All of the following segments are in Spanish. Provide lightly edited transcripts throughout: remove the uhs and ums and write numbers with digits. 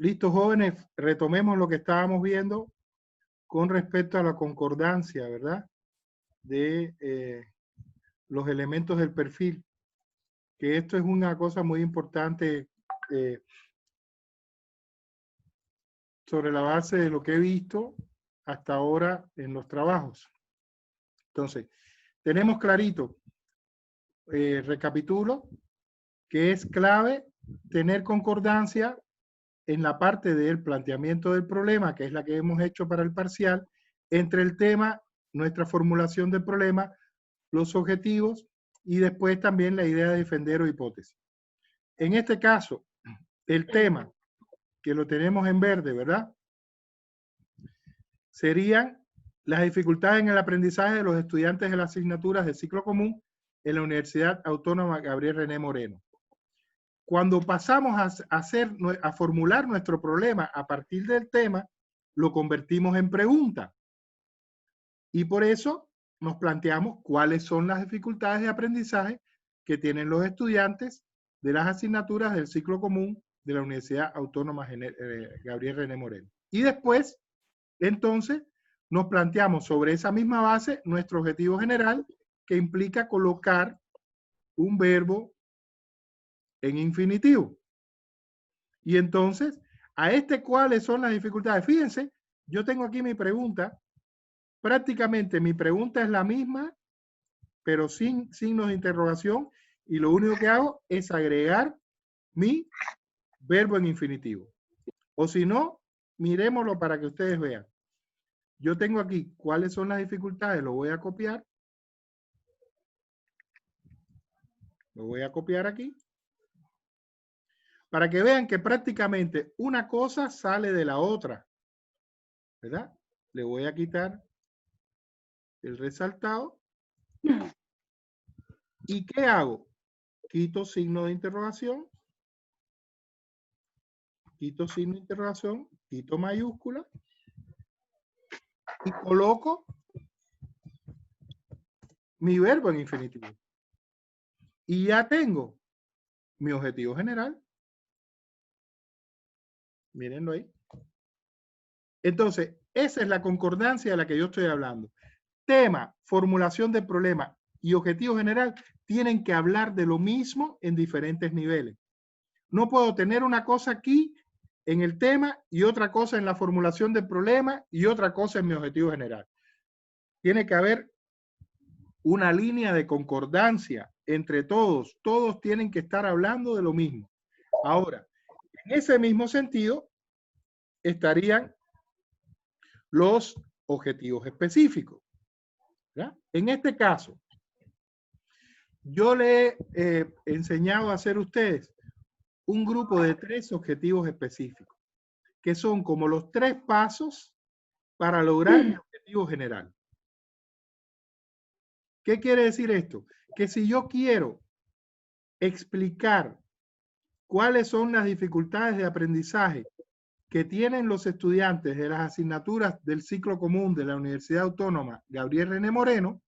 Listo, jóvenes, retomemos lo que estábamos viendo con respecto a la concordancia, ¿verdad? De los elementos del perfil, que esto es una cosa muy importante sobre la base de lo que he visto hasta ahora en los trabajos. Entonces, tenemos clarito, recapitulo, que es clave tener concordancia en la parte del planteamiento del problema, que es la que hemos hecho para el parcial, entre el tema, nuestra formulación del problema, los objetivos y después también la idea de defender o hipótesis. En este caso, el tema, que lo tenemos en verde, ¿verdad? Serían las dificultades en el aprendizaje de los estudiantes de las asignaturas de ciclo común en la Universidad Autónoma Gabriel René Moreno. Cuando pasamos a formular nuestro problema a partir del tema, lo convertimos en pregunta. Y por eso nos planteamos cuáles son las dificultades de aprendizaje que tienen los estudiantes de las asignaturas del ciclo común de la Universidad Autónoma Gabriel René Moreno. Y después, entonces, nos planteamos sobre esa misma base nuestro objetivo general, que implica colocar un verbo en infinitivo. Y entonces, ¿cuáles son las dificultades? Fíjense, yo tengo aquí mi pregunta. Prácticamente mi pregunta es la misma, pero sin signos de interrogación, y lo único que hago es agregar mi verbo en infinitivo. O si no, miremoslo para que ustedes vean. Yo tengo aquí cuáles son las dificultades, lo voy a copiar. Lo voy a copiar aquí. Para que vean que prácticamente una cosa sale de la otra. ¿Verdad? Le voy a quitar el resaltado. ¿Y qué hago? Quito signo de interrogación. Quito signo de interrogación. Quito mayúscula. Y coloco mi verbo en infinitivo. Y ya tengo mi objetivo general. Mírenlo ahí. Entonces, esa es la concordancia de la que yo estoy hablando. Tema, formulación del problema y objetivo general tienen que hablar de lo mismo en diferentes niveles. No puedo tener una cosa aquí en el tema y otra cosa en la formulación del problema y otra cosa en mi objetivo general. Tiene que haber una línea de concordancia entre todos. Todos tienen que estar hablando de lo mismo. Ahora, en ese mismo sentido, estarían los objetivos específicos. ¿Ya? En este caso, yo le he enseñado a hacer ustedes un grupo de 3 objetivos específicos, que son como los 3 pasos para lograr mi objetivo general. ¿Qué quiere decir esto? Que si yo quiero explicar cuáles son las dificultades de aprendizaje que tienen los estudiantes de las asignaturas del ciclo común de la Universidad Autónoma Gabriel René Moreno,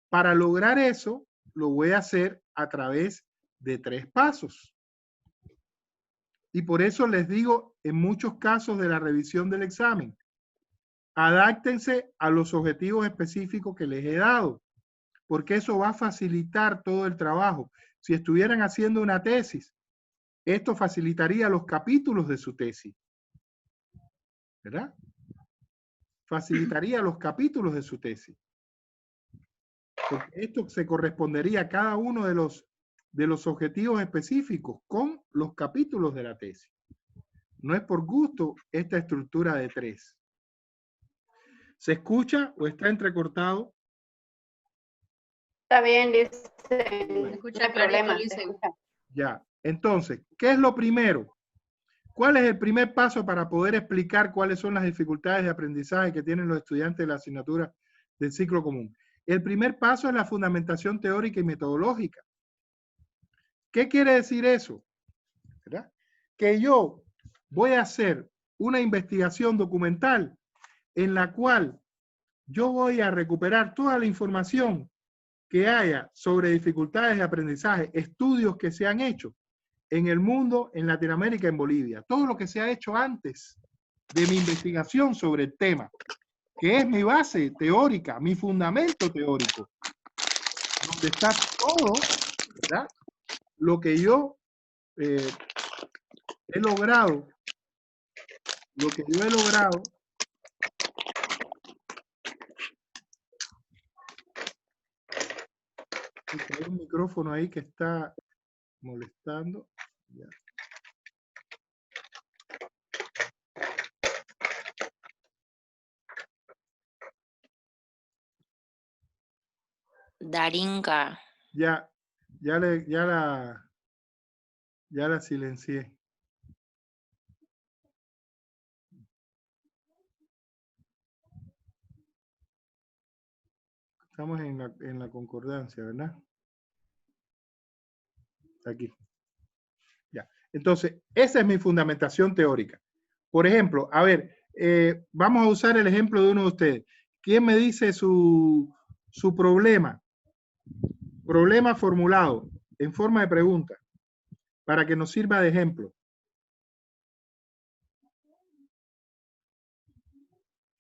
para lograr eso lo voy a hacer a través de 3 pasos. Y por eso les digo en muchos casos de la revisión del examen, adáptense a los objetivos específicos que les he dado, porque eso va a facilitar todo el trabajo. Si estuvieran haciendo una tesis, esto facilitaría los capítulos de su tesis, ¿verdad? Facilitaría los capítulos de su tesis. Porque esto se correspondería a cada uno de los objetivos específicos con los capítulos de la tesis. No es por gusto esta estructura de 3. ¿Se escucha o está entrecortado? Está bien, dice. Se escucha clarito, Lise. Ya. Entonces, ¿qué es lo primero? ¿Cuál es el primer paso para poder explicar cuáles son las dificultades de aprendizaje que tienen los estudiantes de la asignatura del ciclo común? El primer paso es la fundamentación teórica y metodológica. ¿Qué quiere decir eso? ¿Verdad? Que yo voy a hacer una investigación documental en la cual yo voy a recuperar toda la información que haya sobre dificultades de aprendizaje, estudios que se han hecho, en el mundo, en Latinoamérica, en Bolivia. Todo lo que se ha hecho antes de mi investigación sobre el tema, que es mi base teórica, mi fundamento teórico, donde está todo, ¿verdad? Lo que yo he logrado, hay un micrófono ahí que está molestando. Ya. Darinka. Ya la silencié. Estamos en la concordancia, ¿verdad? Aquí. Ya. Entonces, esa es mi fundamentación teórica. Por ejemplo, a ver, vamos a usar el ejemplo de uno de ustedes. ¿Quién me dice su problema? Problema formulado en forma de pregunta, para que nos sirva de ejemplo.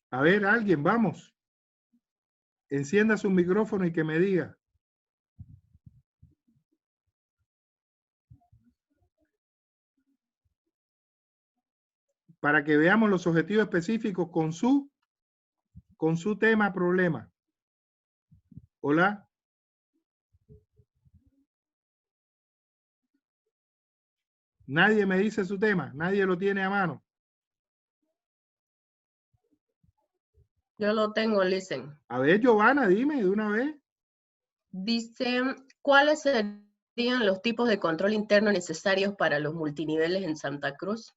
A ver, alguien, vamos. Encienda su micrófono y que me diga. Para que veamos los objetivos específicos con su tema, problema. Hola. Nadie me dice su tema, nadie lo tiene a mano. Yo lo tengo, listen. A ver, Giovanna, dime de una vez. Dice, ¿cuáles serían los tipos de control interno necesarios para los multiniveles en Santa Cruz?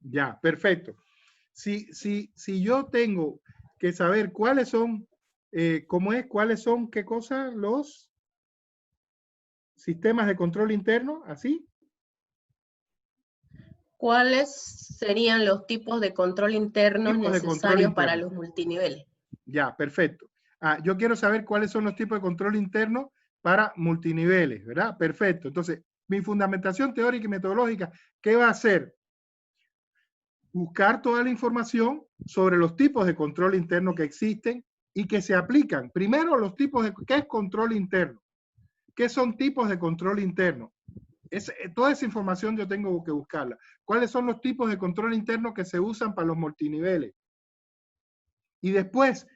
Ya, perfecto. Si yo tengo que saber cuáles son, cuáles son, qué cosas, los sistemas de control interno, así. ¿Cuáles serían los tipos de control internos necesarios para los multiniveles? Ya, perfecto. Yo quiero saber cuáles son los tipos de control interno para multiniveles, ¿verdad? Perfecto. Entonces, mi fundamentación teórica y metodológica, ¿qué va a hacer? Buscar toda la información sobre los tipos de control interno que existen y que se aplican. Primero, los tipos de, ¿qué es control interno? ¿Qué son tipos de control interno? Toda esa información yo tengo que buscarla. ¿Cuáles son los tipos de control interno que se usan para los multiniveles? Y después,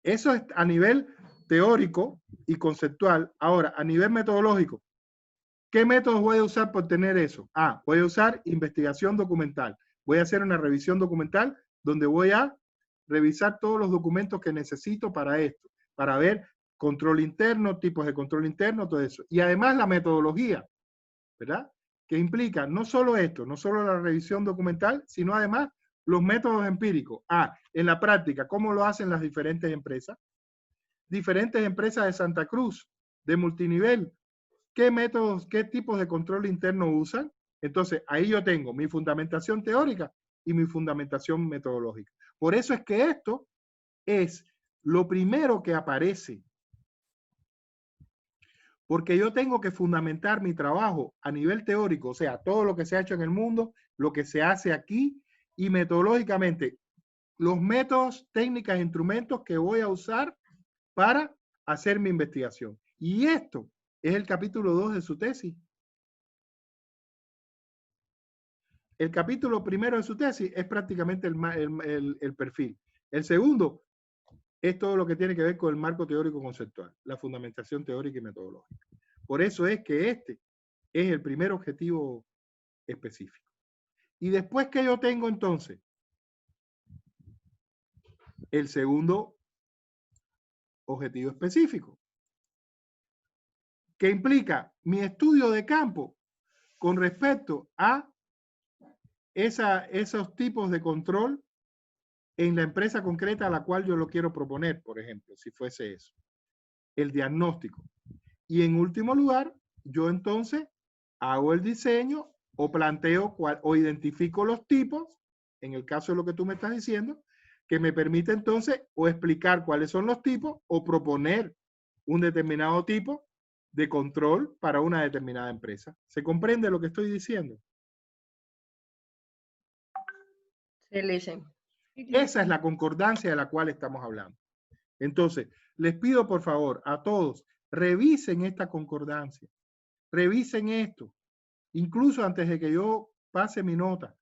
eso es a nivel teórico y conceptual. Ahora, a nivel metodológico, ¿qué métodos voy a usar para obtener eso? Voy a usar investigación documental. Voy a hacer una revisión documental donde voy a revisar todos los documentos que necesito para esto, para ver control interno, tipos de control interno, todo eso. Y además la metodología, ¿verdad? Que implica no solo esto, no solo la revisión documental, sino además los métodos empíricos. En la práctica, ¿cómo lo hacen las diferentes empresas? Diferentes empresas de Santa Cruz, de multinivel, ¿qué métodos, qué tipos de control interno usan? Entonces, ahí yo tengo mi fundamentación teórica y mi fundamentación metodológica. Por eso es que esto es lo primero que aparece. Porque yo tengo que fundamentar mi trabajo a nivel teórico, o sea, todo lo que se ha hecho en el mundo, lo que se hace aquí, y metodológicamente, los métodos, técnicas, instrumentos que voy a usar para hacer mi investigación. Y esto es el capítulo 2 de su tesis. El capítulo primero de su tesis es prácticamente el perfil. El segundo es todo lo que tiene que ver con el marco teórico conceptual, la fundamentación teórica y metodológica. Por eso es que este es el primer objetivo específico. Y después que yo tengo entonces el segundo objetivo específico, que implica mi estudio de campo con respecto a esos tipos de control en la empresa concreta a la cual yo lo quiero proponer, por ejemplo, si fuese eso. El diagnóstico. Y en último lugar, yo entonces hago el diseño o planteo o identifico los tipos, en el caso de lo que tú me estás diciendo, que me permite entonces o explicar cuáles son los tipos o proponer un determinado tipo de control para una determinada empresa. ¿Se comprende lo que estoy diciendo? Sí, listen. Esa es la concordancia de la cual estamos hablando. Entonces, les pido por favor a todos, revisen esta concordancia, revisen esto, incluso antes de que yo pase mi nota,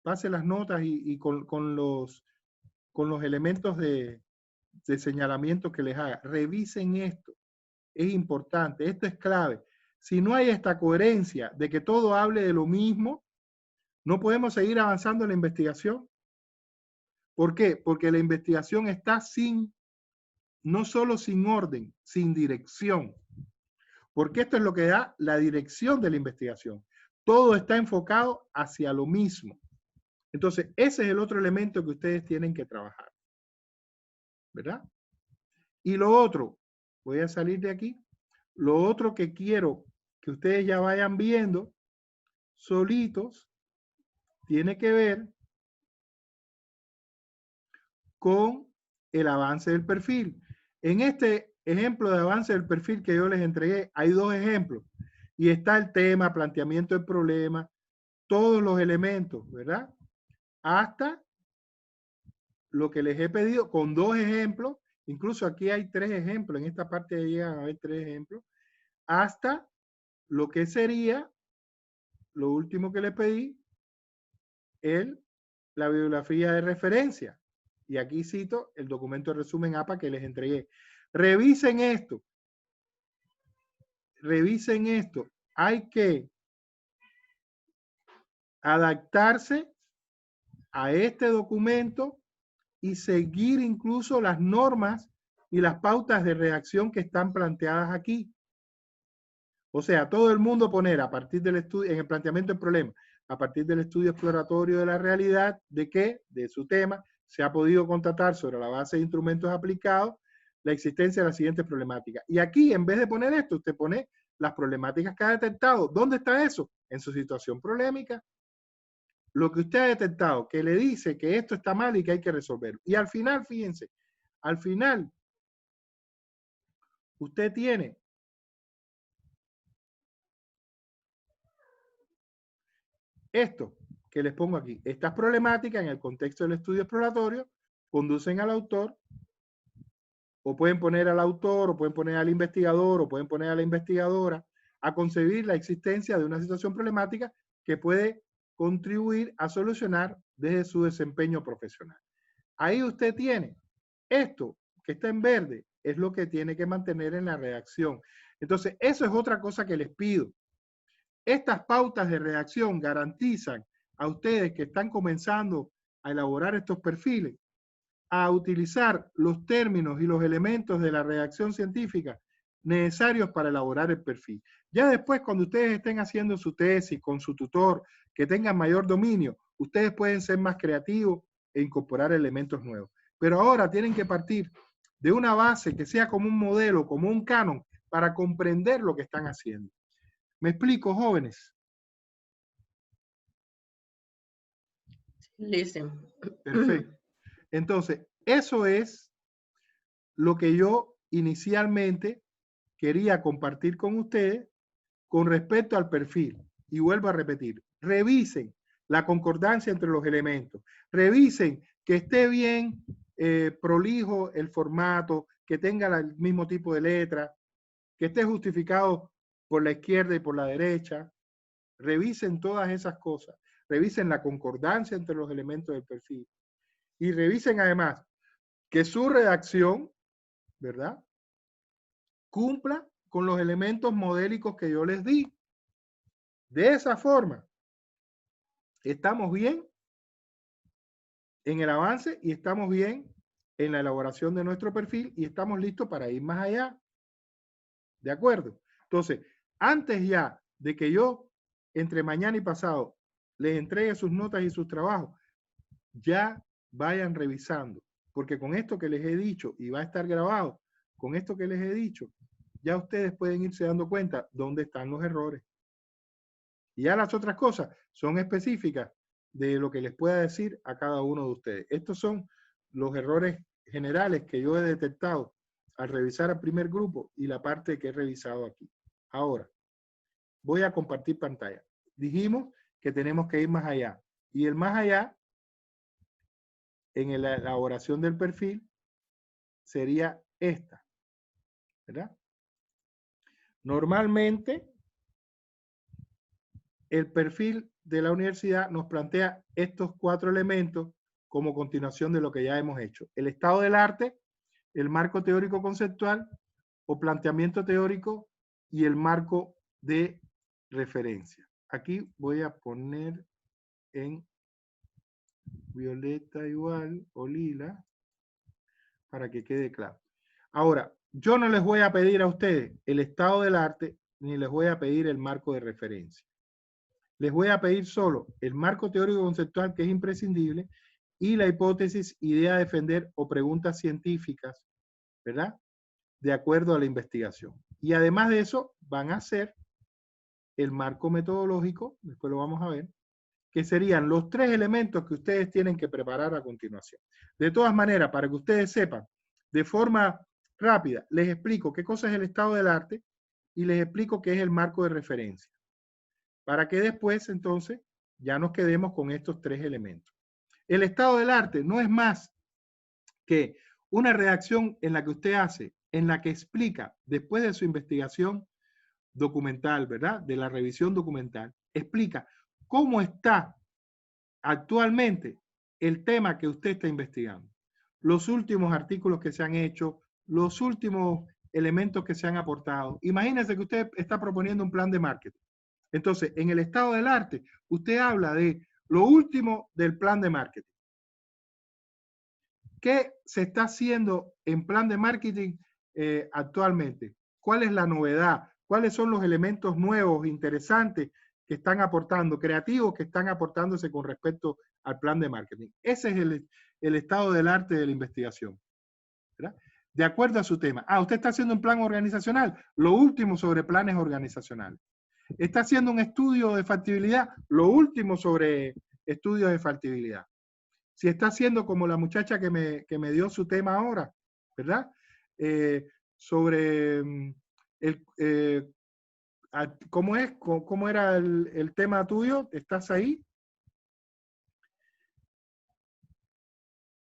pase las notas y con los elementos de señalamiento que les haga. Revisen esto, es importante, esto es clave. Si no hay esta coherencia de que todo hable de lo mismo, no podemos seguir avanzando en la investigación. ¿Por qué? Porque la investigación está no solo sin orden, sin dirección. Porque esto es lo que da la dirección de la investigación. Todo está enfocado hacia lo mismo. Entonces, ese es el otro elemento que ustedes tienen que trabajar. ¿Verdad? Y lo otro, voy a salir de aquí, lo otro que quiero que ustedes ya vayan viendo solitos, tiene que ver con el avance del perfil. En este ejemplo de avance del perfil que yo les entregué, hay dos ejemplos. Y está el tema, planteamiento del problema, todos los elementos, ¿verdad? Hasta lo que les he pedido con dos ejemplos, incluso aquí hay tres ejemplos, en esta parte llegan a haber tres ejemplos, hasta lo que sería, lo último que le pedí, la bibliografía de referencia. Y aquí cito el documento de resumen APA que les entregué. Revisen esto. Revisen esto. Hay que adaptarse a este documento y seguir incluso las normas y las pautas de redacción que están planteadas aquí. O sea, todo el mundo poner a partir del estudio, en el planteamiento del problema, a partir del estudio exploratorio de la realidad, de que, de su tema, se ha podido constatar sobre la base de instrumentos aplicados la existencia de las siguientes problemáticas. Y aquí, en vez de poner esto, usted pone las problemáticas que ha detectado. ¿Dónde está eso? En su situación polémica. Lo que usted ha detectado, que le dice que esto está mal y que hay que resolverlo. Y al final, fíjense, al final, usted tiene esto que les pongo aquí. Estas problemáticas en el contexto del estudio exploratorio conducen al autor, o pueden poner al autor, o pueden poner al investigador, o pueden poner a la investigadora a concebir la existencia de una situación problemática que puede contribuir a solucionar desde su desempeño profesional. Ahí usted tiene esto que está en verde, es lo que tiene que mantener en la redacción. Entonces, eso es otra cosa que les pido. Estas pautas de redacción garantizan a ustedes que están comenzando a elaborar estos perfiles a utilizar los términos y los elementos de la redacción científica necesarios para elaborar el perfil. Ya después, cuando ustedes estén haciendo su tesis con su tutor, que tengan mayor dominio, ustedes pueden ser más creativos e incorporar elementos nuevos. Pero ahora tienen que partir de una base que sea como un modelo, como un canon, para comprender lo que están haciendo. ¿Me explico, jóvenes? Listen. Perfecto. Entonces, eso es lo que yo inicialmente quería compartir con ustedes con respecto al perfil. Y vuelvo a repetir, revisen la concordancia entre los elementos, revisen que esté bien prolijo el formato, que tenga el mismo tipo de letra, que esté justificado por la izquierda y por la derecha. Revisen todas esas cosas, revisen la concordancia entre los elementos del perfil y revisen además que su redacción, ¿verdad?, cumpla con los elementos modélicos que yo les di. De esa forma, estamos bien en el avance y estamos bien en la elaboración de nuestro perfil y estamos listos para ir más allá. ¿De acuerdo? Entonces, antes ya de que yo, entre mañana y pasado, les entregue sus notas y sus trabajos, ya vayan revisando, porque con esto que les he dicho, y va a estar grabado, con esto que les he dicho, ya ustedes pueden irse dando cuenta dónde están los errores. Y ya las otras cosas son específicas de lo que les pueda decir a cada uno de ustedes. Estos son los errores generales que yo he detectado al revisar al primer grupo y la parte que he revisado aquí. Ahora, voy a compartir pantalla. Dijimos que tenemos que ir más allá. Y el más allá, en la elaboración del perfil, sería esta, ¿verdad? Normalmente, el perfil de la universidad nos plantea estos 4 elementos como continuación de lo que ya hemos hecho. El estado del arte, el marco teórico conceptual o planteamiento teórico y el marco de referencia. Aquí voy a poner en violeta igual o lila para que quede claro. Ahora, yo no les voy a pedir a ustedes el estado del arte ni les voy a pedir el marco de referencia. Les voy a pedir solo el marco teórico conceptual, que es imprescindible, y la hipótesis, idea a defender o preguntas científicas, ¿verdad? De acuerdo a la investigación. Y además de eso, van a hacer el marco metodológico, después lo vamos a ver, que serían los 3 elementos que ustedes tienen que preparar a continuación. De todas maneras, para que ustedes sepan, de forma rápida, les explico qué cosa es el estado del arte y les explico qué es el marco de referencia, para que después, entonces, ya nos quedemos con estos 3 elementos. El estado del arte no es más que una redacción en la que usted hace, en la que explica, después de su investigación documental, ¿verdad? De la revisión documental, explica cómo está actualmente el tema que usted está investigando, los últimos artículos que se han hecho, los últimos elementos que se han aportado. Imagínese que usted está proponiendo un plan de marketing. Entonces, en el estado del arte, usted habla de lo último del plan de marketing. ¿Qué se está haciendo en plan de marketing actualmente? ¿Cuál es la novedad? ¿Cuáles son los elementos nuevos, interesantes que están aportando, creativos que están aportándose con respecto al plan de marketing? Ese es el estado del arte de la investigación, ¿verdad? De acuerdo a su tema. Ah, usted está haciendo un plan organizacional. Lo último sobre planes organizacionales. Está haciendo un estudio de factibilidad. Lo último sobre estudios de factibilidad. Si está haciendo como la muchacha que me dio su tema ahora, ¿verdad? Sobre ¿cómo era el tema tuyo? ¿Estás ahí?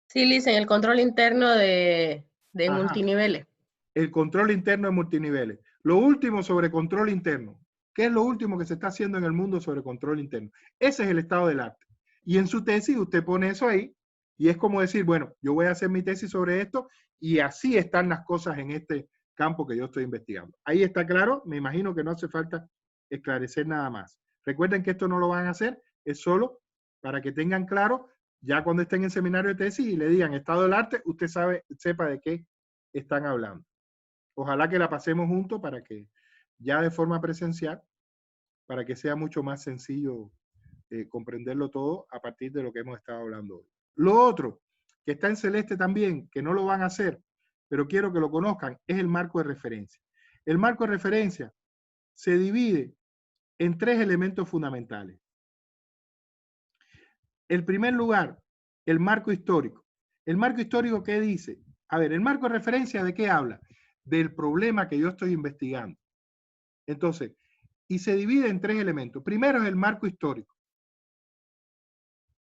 Sí, Liz, en el control interno de multiniveles. El control interno de multiniveles. Lo último sobre control interno. ¿Qué es lo último que se está haciendo en el mundo sobre control interno? Ese es el estado del arte. Y en su tesis usted pone eso ahí y es como decir, bueno, yo voy a hacer mi tesis sobre esto y así están las cosas en este campo que yo estoy investigando. Ahí está claro, me imagino que no hace falta esclarecer nada más. Recuerden que esto no lo van a hacer, es solo para que tengan claro, ya cuando estén en seminario de tesis y le digan estado del arte, usted sepa de qué están hablando. Ojalá que la pasemos juntos para que ya de forma presencial, para que sea mucho más sencillo comprenderlo todo a partir de lo que hemos estado hablando hoy. Lo otro, que está en celeste también, que no lo van a hacer, pero quiero que lo conozcan, es el marco de referencia. El marco de referencia se divide en 3 elementos fundamentales. En primer lugar, el marco histórico. ¿El marco histórico qué dice? A ver, el marco de referencia, ¿de qué habla? Del problema que yo estoy investigando. Entonces, y se divide en 3 elementos. Primero es el marco histórico,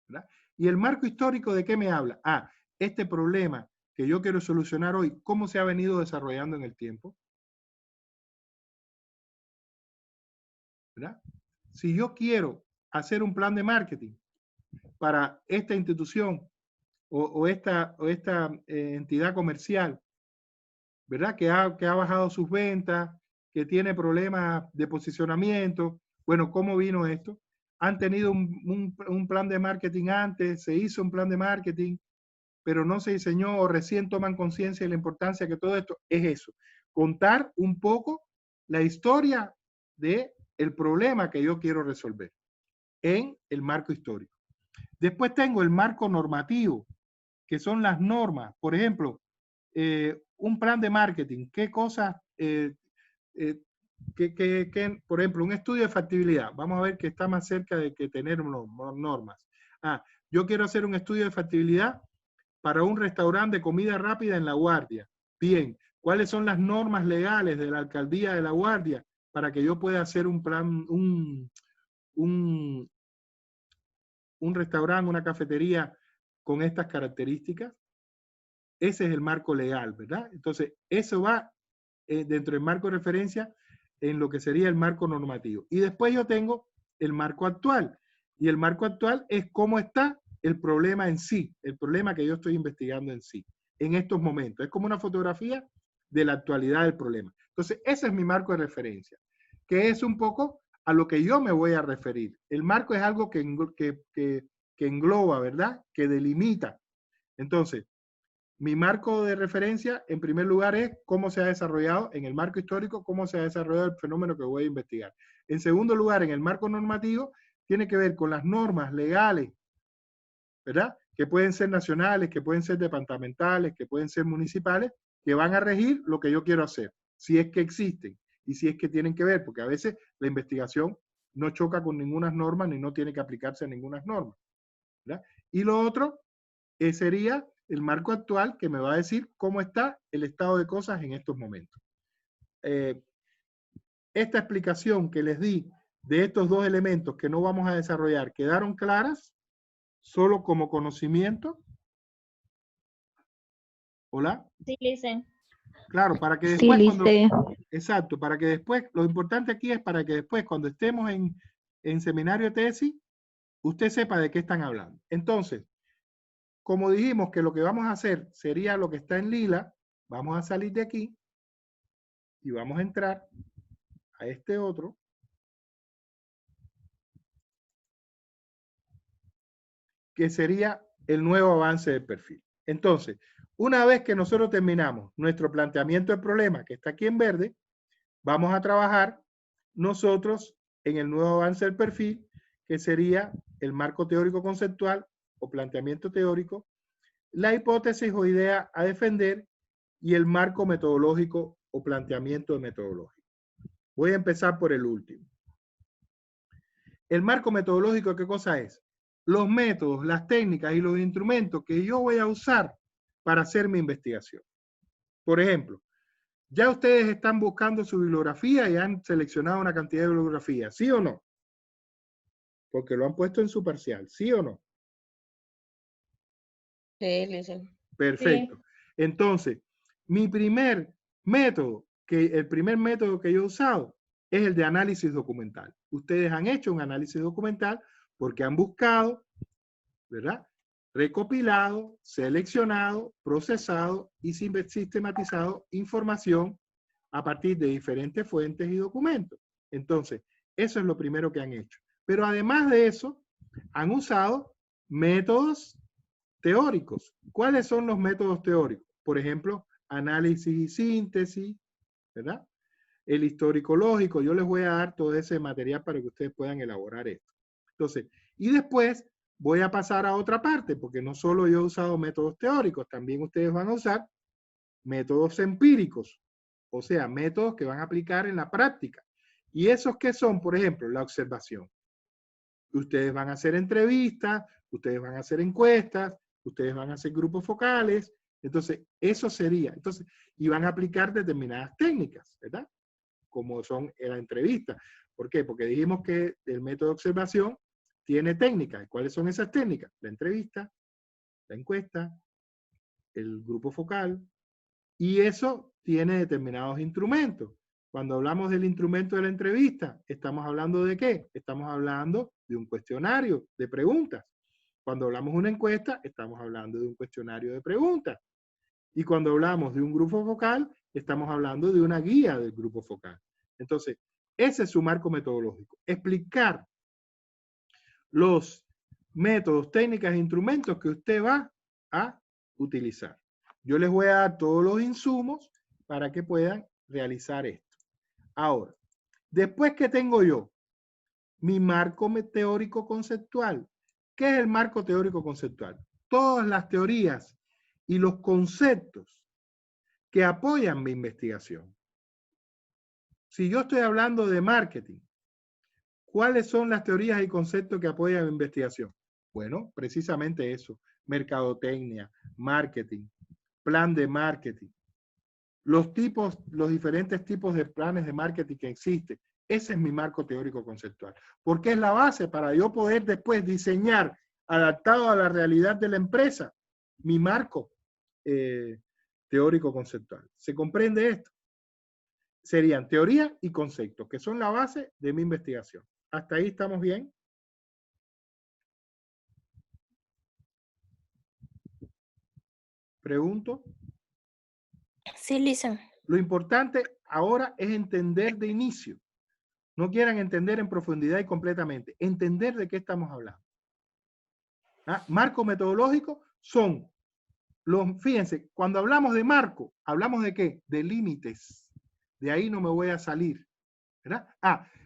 ¿verdad? ¿Y el marco histórico de qué me habla? Ah, este problema que yo quiero solucionar hoy, ¿cómo se ha venido desarrollando en el tiempo? ¿Verdad? Si yo quiero hacer un plan de marketing para esta institución o esta entidad comercial, ¿verdad? Que ha bajado sus ventas, que tiene problemas de posicionamiento. Bueno, ¿cómo vino esto? Han tenido un plan de marketing antes, se hizo un plan de marketing, pero no se diseñó o recién toman conciencia de la importancia que todo esto es eso. Contar un poco la historia del problema que yo quiero resolver en el marco histórico. Después tengo el marco normativo, que son las normas. Por ejemplo, un plan de marketing, qué cosas, por ejemplo, un estudio de factibilidad. Vamos a ver que está más cerca de que tener normas. Ah, yo quiero hacer un estudio de factibilidad para un restaurante de comida rápida en La Guardia. Bien, ¿cuáles son las normas legales de la alcaldía de La Guardia para que yo pueda hacer un plan, un restaurante, una cafetería con estas características? Ese es el marco legal, ¿verdad? Entonces, eso va dentro del marco de referencia en lo que sería el marco normativo. Y después yo tengo el marco actual. Y el marco actual es cómo está el problema en sí, el problema que yo estoy investigando en sí, en estos momentos. Es como una fotografía de la actualidad del problema. Entonces, ese es mi marco de referencia, que es un poco a lo que yo me voy a referir. El marco es algo que engloba, ¿verdad? Que delimita. Entonces, mi marco de referencia, en primer lugar, es cómo se ha desarrollado en el marco histórico, cómo se ha desarrollado el fenómeno que voy a investigar. En segundo lugar, en el marco normativo, tiene que ver con las normas legales, ¿verdad? Que pueden ser nacionales, que pueden ser departamentales, que pueden ser municipales, que van a regir lo que yo quiero hacer, si es que existen y si es que tienen que ver, porque a veces la investigación no choca con ninguna norma ni no tiene que aplicarse a ninguna norma, ¿verdad? Y lo otro sería el marco actual, que me va a decir cómo está el estado de cosas en estos momentos. Esta explicación que les di de estos dos elementos que no vamos a desarrollar, ¿quedaron claras? Solo como conocimiento. ¿Hola? Sí, Lice. Claro, para que Sí, después cuando... Lice. Exacto, para que después, lo importante aquí es para que después cuando estemos en seminario de tesis, usted sepa de qué están hablando. Entonces, como dijimos que lo que vamos a hacer sería lo que está en lila, vamos a salir de aquí y vamos a entrar a este otro. Que sería el nuevo avance del perfil. Entonces, una vez que nosotros terminamos nuestro planteamiento del problema, que está aquí en verde, vamos a trabajar nosotros en el nuevo avance del perfil, que sería el marco teórico conceptual o planteamiento teórico, la hipótesis o idea a defender y el marco metodológico o planteamiento metodológico. Voy a empezar por el último. El marco metodológico, ¿qué cosa es? Los métodos, las técnicas y los instrumentos que yo voy a usar para hacer mi investigación. Por ejemplo, ya ustedes están buscando su bibliografía y han seleccionado una cantidad de bibliografía, ¿sí o no? Porque lo han puesto en su parcial, ¿sí o no? Sí, Lice. Perfecto. Sí. Entonces, mi primer método, el primer método que yo he usado es el de análisis documental. Ustedes han hecho un análisis documental porque han buscado, ¿verdad? Recopilado, seleccionado, procesado y sistematizado información a partir de diferentes fuentes y documentos. Entonces, eso es lo primero que han hecho. Pero además de eso, han usado métodos teóricos. ¿Cuáles son los métodos teóricos? Por ejemplo, análisis y síntesis, ¿verdad? El histórico-lógico. Yo les voy a dar todo ese material para que ustedes puedan elaborar esto. Entonces, y después voy a pasar a otra parte, porque no solo yo he usado métodos teóricos, también ustedes van a usar métodos empíricos, o sea, métodos que van a aplicar en la práctica. ¿Y esos qué son? Por ejemplo, la observación. Ustedes van a hacer entrevistas, ustedes van a hacer encuestas, ustedes van a hacer grupos focales. Entonces, eso sería. Entonces, y van a aplicar determinadas técnicas, ¿verdad? Como son la entrevista. ¿Por qué? Porque dijimos que el método de observación tiene técnicas. ¿Cuáles son esas técnicas? La entrevista, la encuesta, el grupo focal, y eso tiene determinados instrumentos. Cuando hablamos del instrumento de la entrevista, ¿estamos hablando de qué? Estamos hablando de un cuestionario de preguntas. Cuando hablamos de una encuesta, estamos hablando de un cuestionario de preguntas. Y cuando hablamos de un grupo focal, estamos hablando de una guía del grupo focal. Entonces, ese es su marco metodológico. Explicar los métodos, técnicas e instrumentos que usted va a utilizar. Yo les voy a dar todos los insumos para que puedan realizar esto. Ahora, después que tengo yo mi marco teórico conceptual, ¿qué es el marco teórico conceptual? Todas las teorías y los conceptos que apoyan mi investigación. Si yo estoy hablando de marketing, ¿cuáles son las teorías y conceptos que apoyan mi investigación? Bueno, precisamente eso, mercadotecnia, marketing, plan de marketing, los diferentes tipos de planes de marketing que existen. Ese es mi marco teórico conceptual, porque es la base para yo poder después diseñar, adaptado a la realidad de la empresa, mi marco teórico conceptual. ¿Se comprende esto? Serían teoría y conceptos, que son la base de mi investigación. ¿Hasta ahí estamos bien? Pregunto. Sí, Lisa. Lo importante ahora es entender de inicio. No quieran entender en profundidad y completamente. Entender de qué estamos hablando. ¿Ah? Marco metodológico son fíjense, cuando hablamos de marco, ¿hablamos de qué? De límites. De ahí no me voy a salir. ¿Verdad?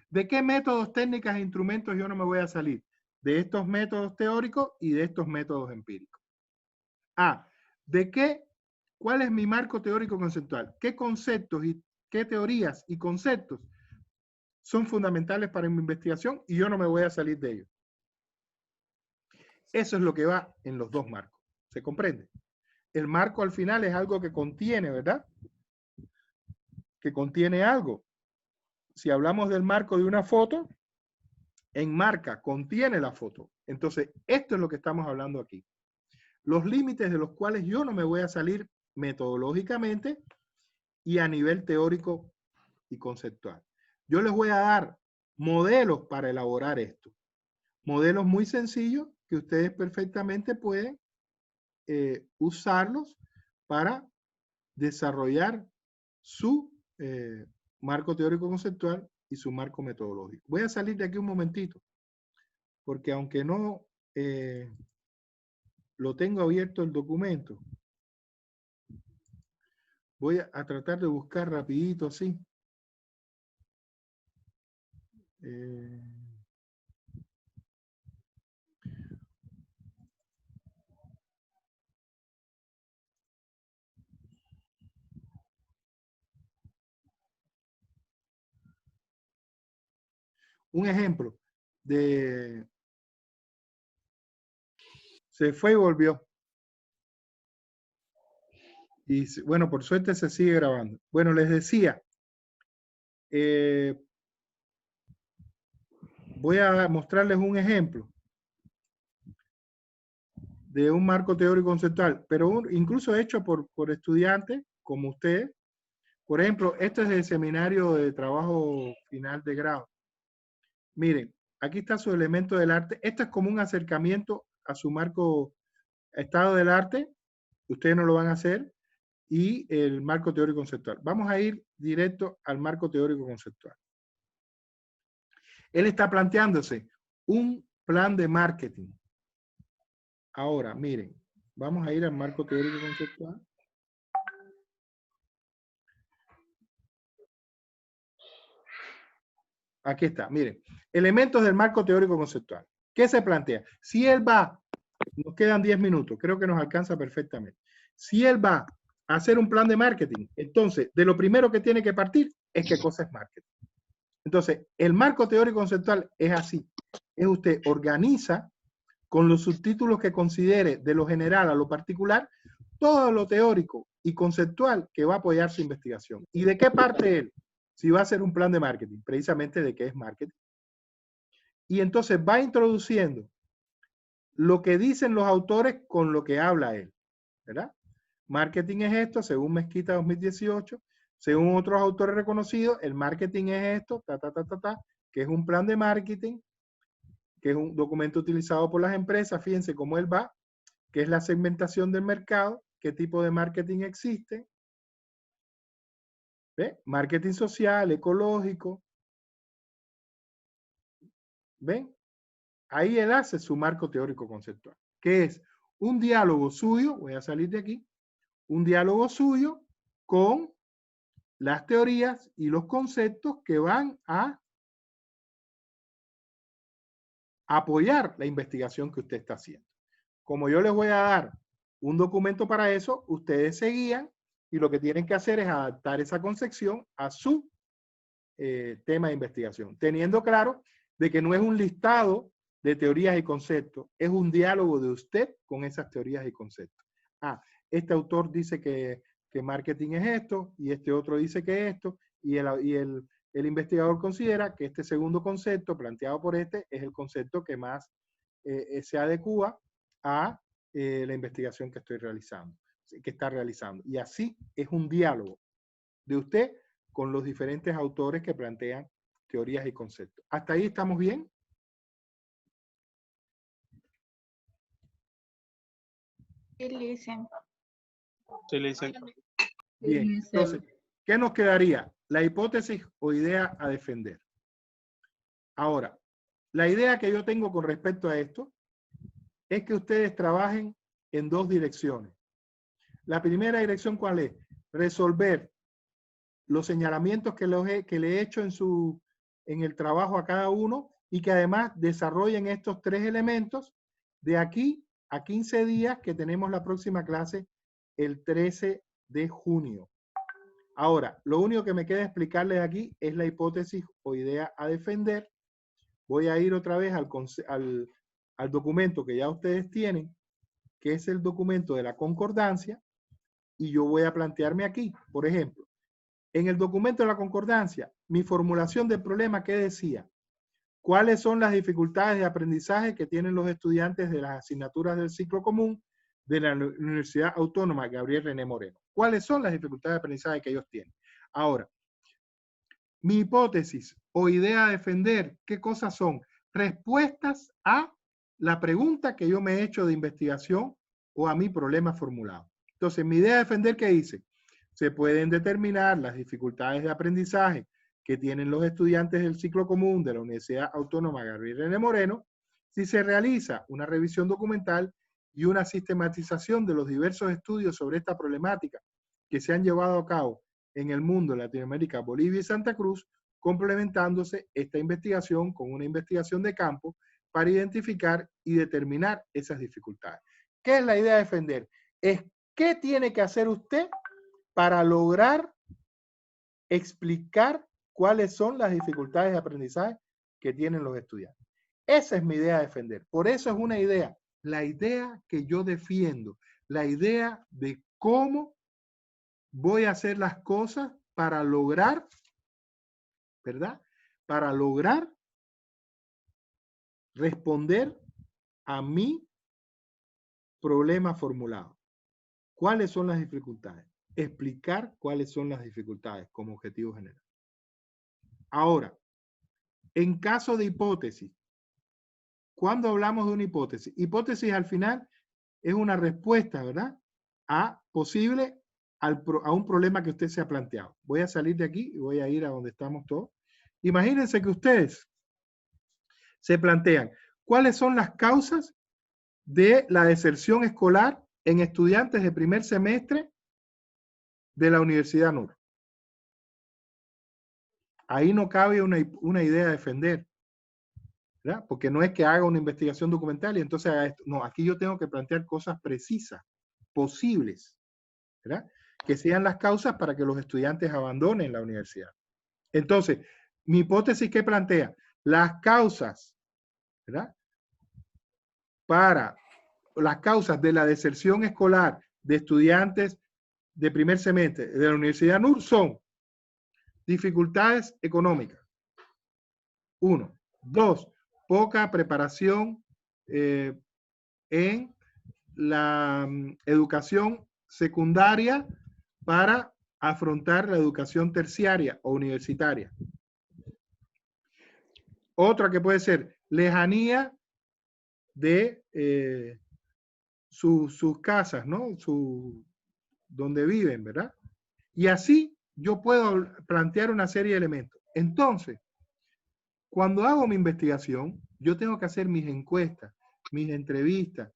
¿De qué métodos, técnicas e instrumentos yo no me voy a salir? De estos métodos teóricos y de estos métodos empíricos. ¿Cuál es mi marco teórico conceptual? ¿Qué conceptos y qué teorías y conceptos son fundamentales para mi investigación y yo no me voy a salir de ellos? Eso es lo que va en los dos marcos. ¿Se comprende? El marco al final es algo que contiene, ¿verdad? Que contiene algo. Si hablamos del marco de una foto, enmarca, contiene la foto. Entonces, esto es lo que estamos hablando aquí. Los límites de los cuales yo no me voy a salir metodológicamente y a nivel teórico y conceptual. Yo les voy a dar modelos para elaborar esto. Modelos muy sencillos que ustedes perfectamente pueden usarlos para desarrollar su marco teórico conceptual y su marco metodológico. Voy a salir de aquí un momentito, porque aunque no lo tengo abierto el documento, voy a tratar de buscar rapidito así. Un ejemplo de... Se fue y volvió. Y bueno, por suerte se sigue grabando. Bueno, les decía, voy a mostrarles un ejemplo de un marco teórico conceptual, pero incluso hecho por estudiantes como ustedes. Por ejemplo, este es el seminario de trabajo final de grado. Miren, aquí está su elemento del arte. Esto es como un acercamiento a su marco estado del arte. Ustedes no lo van a hacer. Y el marco teórico conceptual. Vamos a ir directo al marco teórico conceptual. Él está planteándose un plan de marketing. Ahora, miren, vamos a ir al marco teórico conceptual. Aquí está, miren. Elementos del marco teórico conceptual. ¿Qué se plantea? Si él va, nos quedan 10 minutos, creo que nos alcanza perfectamente. Si él va a hacer un plan de marketing, entonces, de lo primero que tiene que partir es qué cosa es marketing. Entonces, el marco teórico conceptual es así. Es usted organiza con los subtítulos que considere de lo general a lo particular, todo lo teórico y conceptual que va a apoyar su investigación. ¿Y de qué parte él? Si va a hacer un plan de marketing, precisamente de qué es marketing. Y entonces va introduciendo lo que dicen los autores con lo que habla él, ¿verdad? Marketing es esto, según Mezquita 2018, según otros autores reconocidos, el marketing es esto, que es un plan de marketing, que es un documento utilizado por las empresas, fíjense cómo él va, que es la segmentación del mercado, qué tipo de marketing existe, ¿ve? Marketing social, ecológico, ¿ven? Ahí él hace su marco teórico conceptual, que es un diálogo suyo, voy a salir de aquí, un diálogo suyo con las teorías y los conceptos que van a apoyar la investigación que usted está haciendo. Como yo les voy a dar un documento para eso, ustedes se guían y lo que tienen que hacer es adaptar esa concepción a su tema de investigación, teniendo claro de que no es un listado de teorías y conceptos, es un diálogo de usted con esas teorías y conceptos. Este autor dice que que marketing es esto, y este otro dice que esto, y el investigador considera que este segundo concepto planteado por este es el concepto que más se adecua a la investigación que estoy realizando, que está realizando. Y así es un diálogo de usted con los diferentes autores que plantean teorías y conceptos. ¿Hasta ahí estamos bien? Sí, listen. Sí, le dicen. Bien, entonces, ¿qué nos quedaría? La hipótesis o idea a defender. Ahora, la idea que yo tengo con respecto a esto es que ustedes trabajen en dos direcciones. La primera dirección, ¿cuál es? Resolver los señalamientos que le he hecho en el trabajo a cada uno y que además desarrollen estos tres elementos de aquí a 15 días que tenemos la próxima clase el 13 de junio. Ahora, lo único que me queda explicarles aquí es la hipótesis o idea a defender. Voy a ir otra vez al documento que ya ustedes tienen, que es el documento de la concordancia, y yo voy a plantearme aquí, por ejemplo, en el documento de la concordancia, mi formulación del problema, ¿qué decía? ¿Cuáles son las dificultades de aprendizaje que tienen los estudiantes de las asignaturas del ciclo común de la Universidad Autónoma Gabriel René Moreno? ¿Cuáles son las dificultades de aprendizaje que ellos tienen? Ahora, mi hipótesis o idea a defender, ¿qué cosas son? Respuestas a la pregunta que yo me he hecho de investigación o a mi problema formulado. Entonces, mi idea a defender, ¿qué dice? Se pueden determinar las dificultades de aprendizaje que tienen los estudiantes del ciclo común de la Universidad Autónoma Gabriel René Moreno si se realiza una revisión documental y una sistematización de los diversos estudios sobre esta problemática que se han llevado a cabo en el mundo, Latinoamérica, Bolivia y Santa Cruz, complementándose esta investigación con una investigación de campo para identificar y determinar esas dificultades. ¿Qué es la idea de defender? Es qué tiene que hacer usted para lograr explicar cuáles son las dificultades de aprendizaje que tienen los estudiantes. Esa es mi idea de defender. Por eso es una idea, la idea que yo defiendo, la idea de cómo voy a hacer las cosas para lograr, ¿verdad? Para lograr responder a mi problema formulado. ¿Cuáles son las dificultades? Explicar cuáles son las dificultades como objetivo general. Ahora, en caso de hipótesis, ¿cuándo hablamos de una hipótesis? Hipótesis al final es una respuesta, ¿verdad? A un problema que usted se ha planteado. Voy a salir de aquí y voy a ir a donde estamos todos. Imagínense que ustedes se plantean cuáles son las causas de la deserción escolar en estudiantes de primer semestre de la Universidad NUR. Ahí no cabe una idea de defender, ¿verdad? Porque no es que haga una investigación documental y entonces haga esto. No, aquí yo tengo que plantear cosas precisas, posibles, ¿verdad? Que sean las causas para que los estudiantes abandonen la universidad. Entonces, mi hipótesis que plantea, las causas, ¿verdad? Las causas de la deserción escolar de estudiantes de primer semestre de la Universidad NUR son dificultades económicas. 1. 2. Poca preparación en la educación secundaria para afrontar la educación terciaria o universitaria. Otra que puede ser lejanía de sus casas, ¿no? Donde viven, ¿verdad? Y así yo puedo plantear una serie de elementos. Entonces, cuando hago mi investigación, yo tengo que hacer mis encuestas, mis entrevistas,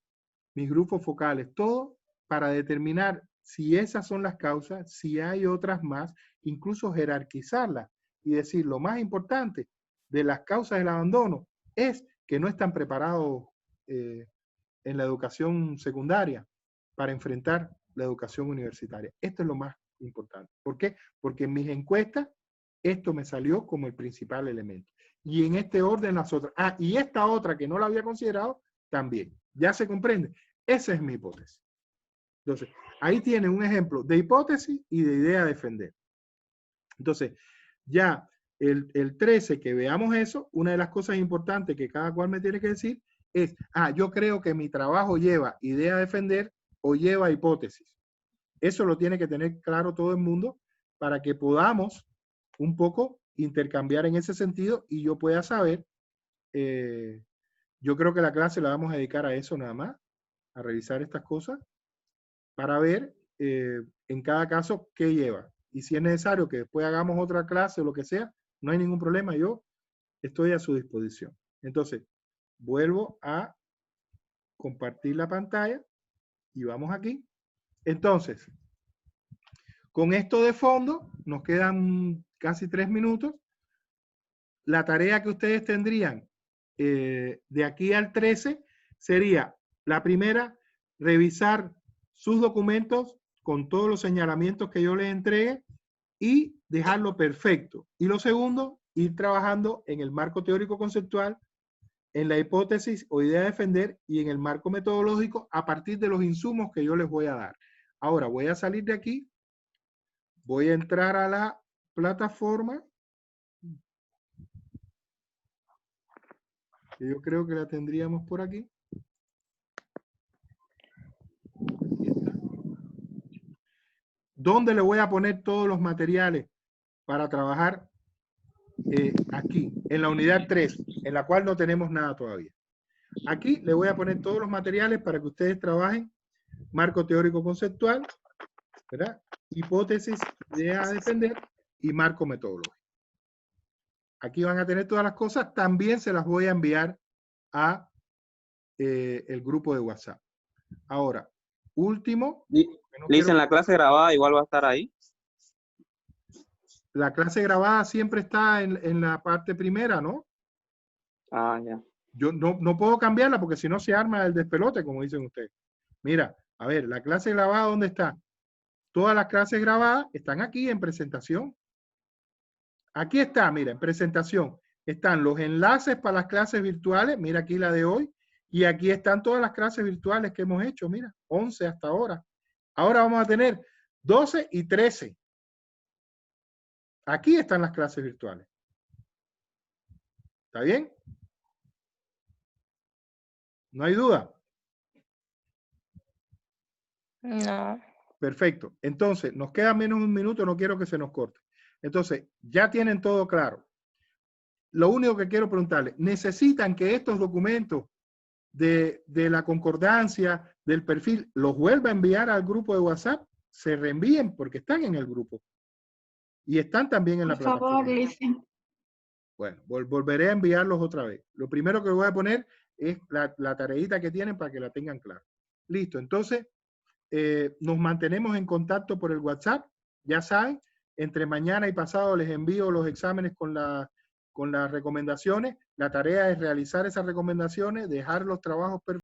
mis grupos focales, todo para determinar si esas son las causas, si hay otras más, incluso jerarquizarlas y decir lo más importante de las causas del abandono es que no están preparados en la educación secundaria para enfrentar la educación universitaria. Esto es lo más importante. ¿Por qué? Porque en mis encuestas esto me salió como el principal elemento. Y en este orden las otras. Ah, y esta otra que no la había considerado, también. ¿Ya se comprende? Esa es mi hipótesis. Entonces, ahí tiene un ejemplo de hipótesis y de idea a defender. Entonces, ya el 13, que veamos eso, una de las cosas importantes que cada cual me tiene que decir es, yo creo que mi trabajo lleva idea a defender o lleva hipótesis. Eso lo tiene que tener claro todo el mundo para que podamos un poco intercambiar en ese sentido y yo pueda saber, yo creo que la clase la vamos a dedicar a eso nada más, a revisar estas cosas, para ver en cada caso qué lleva. Y si es necesario que después hagamos otra clase o lo que sea, no hay ningún problema, yo estoy a su disposición. Entonces, vuelvo a compartir la pantalla y vamos aquí. Entonces, con esto de fondo, nos quedan casi 3 minutos. La tarea que ustedes tendrían de aquí al 13 sería, la primera, revisar sus documentos con todos los señalamientos que yo les entregue y dejarlo perfecto. Y lo segundo, ir trabajando en el marco teórico conceptual, en la hipótesis o idea a defender y en el marco metodológico a partir de los insumos que yo les voy a dar. Ahora voy a salir de aquí, voy a entrar a la plataforma. Yo creo que la tendríamos por aquí. ¿Dónde le voy a poner todos los materiales para trabajar? Aquí, en la unidad 3, en la cual no tenemos nada todavía. Aquí le voy a poner todos los materiales para que ustedes trabajen marco teórico conceptual, ¿verdad? Hipótesis, idea a defender y marco metodológico. Aquí van a tener todas las cosas. También se las voy a enviar a el grupo de WhatsApp. Ahora, último. Dicen la clase grabada igual va a estar ahí. La clase grabada siempre está en la parte primera, ¿no? Ya. Yo no puedo cambiarla porque si no se arma el despelote, como dicen ustedes. Mira, a ver, la clase grabada, ¿dónde está? Todas las clases grabadas están aquí en presentación. Aquí está, mira, en presentación. Están los enlaces para las clases virtuales, mira aquí la de hoy, y aquí están todas las clases virtuales que hemos hecho, mira, 11 hasta ahora. Ahora vamos a tener 12 y 13. Aquí están las clases virtuales. ¿Está bien? ¿No hay duda? No. Perfecto. Entonces, nos queda menos de un minuto, no quiero que se nos corte. Entonces, ya tienen todo claro. Lo único que quiero preguntarles, ¿necesitan que estos documentos de la concordancia, del perfil, los vuelva a enviar al grupo de WhatsApp? Se reenvíen porque están en el grupo. Y están también en la plataforma. Por favor, Licen. Bueno, volveré a enviarlos otra vez. Lo primero que voy a poner es la tareita que tienen para que la tengan clara. Listo, entonces nos mantenemos en contacto por el WhatsApp. Ya saben, entre mañana y pasado les envío los exámenes con las recomendaciones. La tarea es realizar esas recomendaciones, dejar los trabajos perfectos.